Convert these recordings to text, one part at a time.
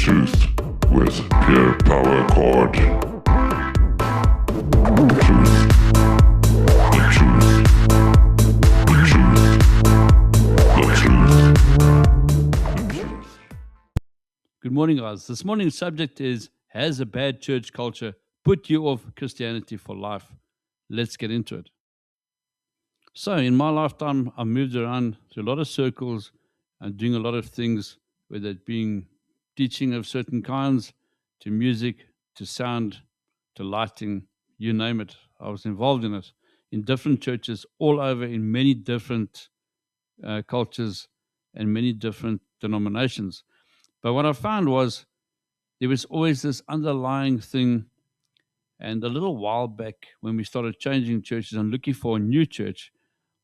Truth with Pure Power Chord. Truth. The truth. The truth. The truth. The truth. Good morning, guys. This morning's subject is, has a bad church culture put you off Christianity for life? Let's get into it. So, in my lifetime, I moved around to a lot of circles and doing a lot of things, whether it being teaching of certain kinds, to music, to sound, to lighting, you name it. I was involved in it in different churches all over, in many different cultures and many different denominations. But what I found was there was always this underlying thing. And a little while back, when we started changing churches and looking for a new church,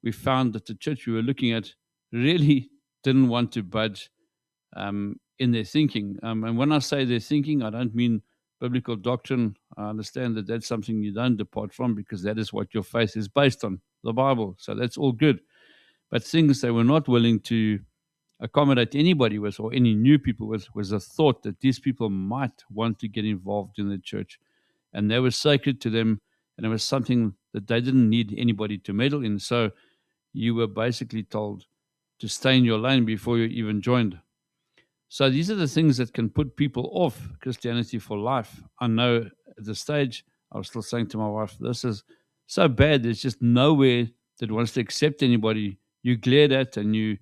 we found that the church we were looking at really didn't want to budge in their thinking. And when I say their thinking, I don't mean biblical doctrine. I understand that that's something you don't depart from, because that is what your faith is based on, the Bible. So that's all good. But things they were not willing to accommodate anybody with, or any new people with, was a thought that these people might want to get involved in the church. And they were sacred to them, and it was something that they didn't need anybody to meddle in. So you were basically told to stay in your lane before you even joined. So these are the things that can put people off Christianity for life. I know at the stage, I was still saying to my wife, this is so bad. There's just nowhere that wants to accept anybody. You glared at, and you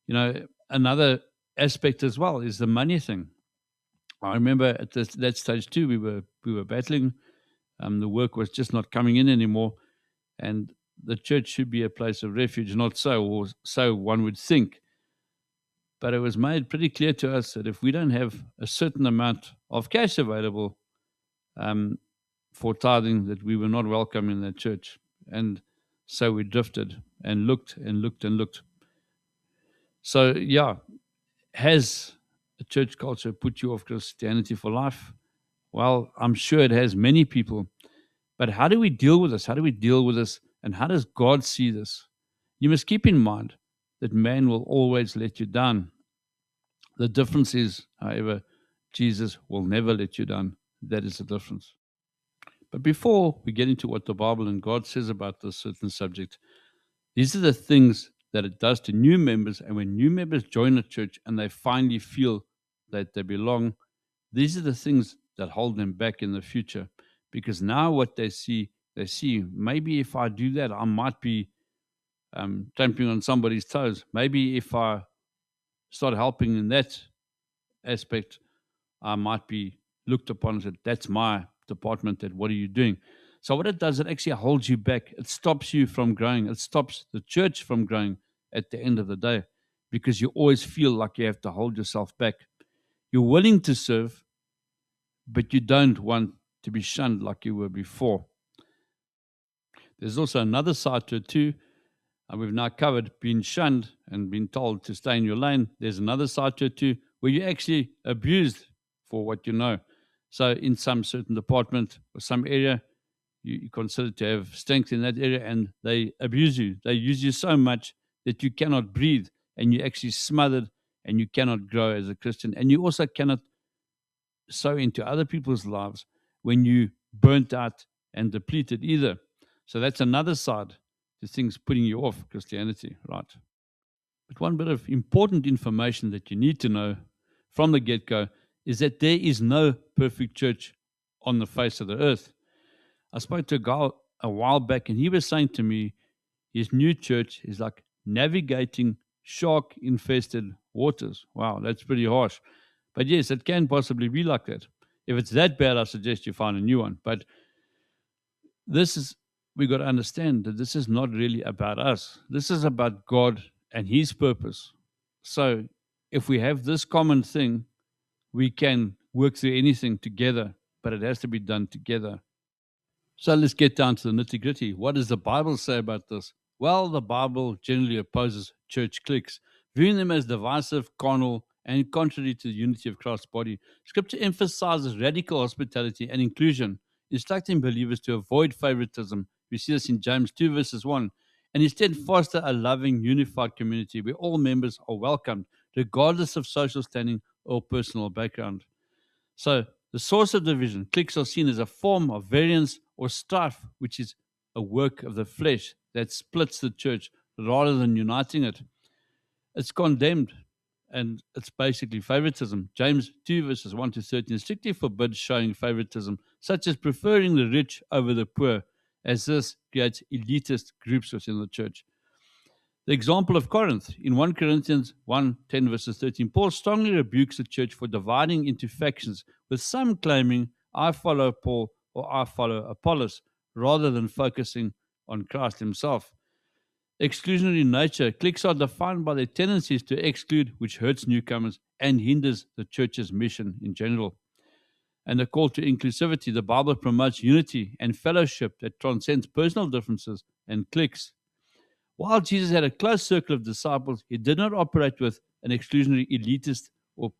know, another aspect as well is the money thing. I remember at that stage too, we were battling. The work was just not coming in anymore, and the church should be a place of refuge, not so, or so one would think. But it was made pretty clear to us that if we don't have a certain amount of cash available for tithing, that we were not welcome in that church. And so we drifted and looked and looked and looked. So, yeah, has a church culture put you off Christianity for life? Well, I'm sure it has many people. But how do we deal with this? How do we deal with this? And how does God see this? You must keep in mind that man will always let you down. The difference is, however, Jesus will never let you down. That is the difference. But before we get into what the Bible and God says about this certain subject, these are the things that it does to new members. And when new members join a church and they finally feel that they belong, these are the things that hold them back in the future. Because now what they see, maybe if I do that, I might be trampling on somebody's toes. Maybe if I start helping in that aspect, I might be looked upon as that's my department, that what are you doing? So what it does, it actually holds you back. It stops you from growing. It stops the church from growing at the end of the day, because you always feel like you have to hold yourself back. You're willing to serve, but you don't want to be shunned like you were before. There's also another side to it too. We've now covered being shunned and being told to stay in your lane. There's another side to it too, where you're actually abused for what you know. So in some certain department or some area, you consider to have strength in that area, and they abuse you. They use you so much that you cannot breathe, and you're actually smothered, and you cannot grow as a Christian. And you also cannot sow into other people's lives when you burnt out and depleted either. So that's another side to things putting you off Christianity, right? But one bit of important information that you need to know from the get-go is that there is no perfect church on the face of the earth. I spoke to a guy a while back, and he was saying to me his new church is like navigating shark-infested waters. Wow, that's pretty harsh. But yes, it can possibly be like that. If it's that bad, I suggest you find a new one. But we got to understand that this is not really about us. This is about God and His purpose. So if we have this common thing, we can work through anything together, but it has to be done together. So let's get down to the nitty-gritty. What does the Bible say about this? Well, the Bible generally opposes church cliques, viewing them as divisive, carnal, and contrary to the unity of Christ's body. Scripture emphasizes radical hospitality and inclusion, instructing believers to avoid favoritism. We see this in James 2 verses 1. And instead foster a loving, unified community where all members are welcomed, regardless of social standing or personal background. So the source of division, cliques, are seen as a form of variance or strife, which is a work of the flesh that splits the church rather than uniting it. It's condemned, and it's basically favoritism. James 2 verses 1 to 13 strictly forbids showing favoritism, such as preferring the rich over the poor, as this creates elitist groups within the church. The example of Corinth, in 1 Corinthians 1:10 verses 13, Paul strongly rebukes the church for dividing into factions, with some claiming, I follow Paul or I follow Apollos, rather than focusing on Christ himself. Exclusionary nature, cliques are defined by their tendencies to exclude, which hurts newcomers and hinders the church's mission in general. And a call to inclusivity, the Bible promotes unity and fellowship that transcends personal differences and cliques. While Jesus had a close circle of disciples, he did not operate with an exclusionary, elitist, or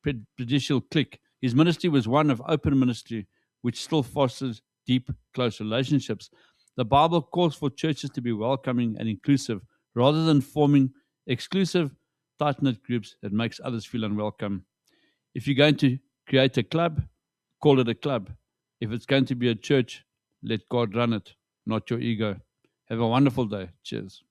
prejudicial clique. His ministry was one of open ministry, which still fosters deep, close relationships. The Bible calls for churches to be welcoming and inclusive, rather than forming exclusive, tight-knit groups that makes others feel unwelcome. If you're going to create a club, call it a club. If it's going to be a church, let God run it, not your ego. Have a wonderful day. Cheers.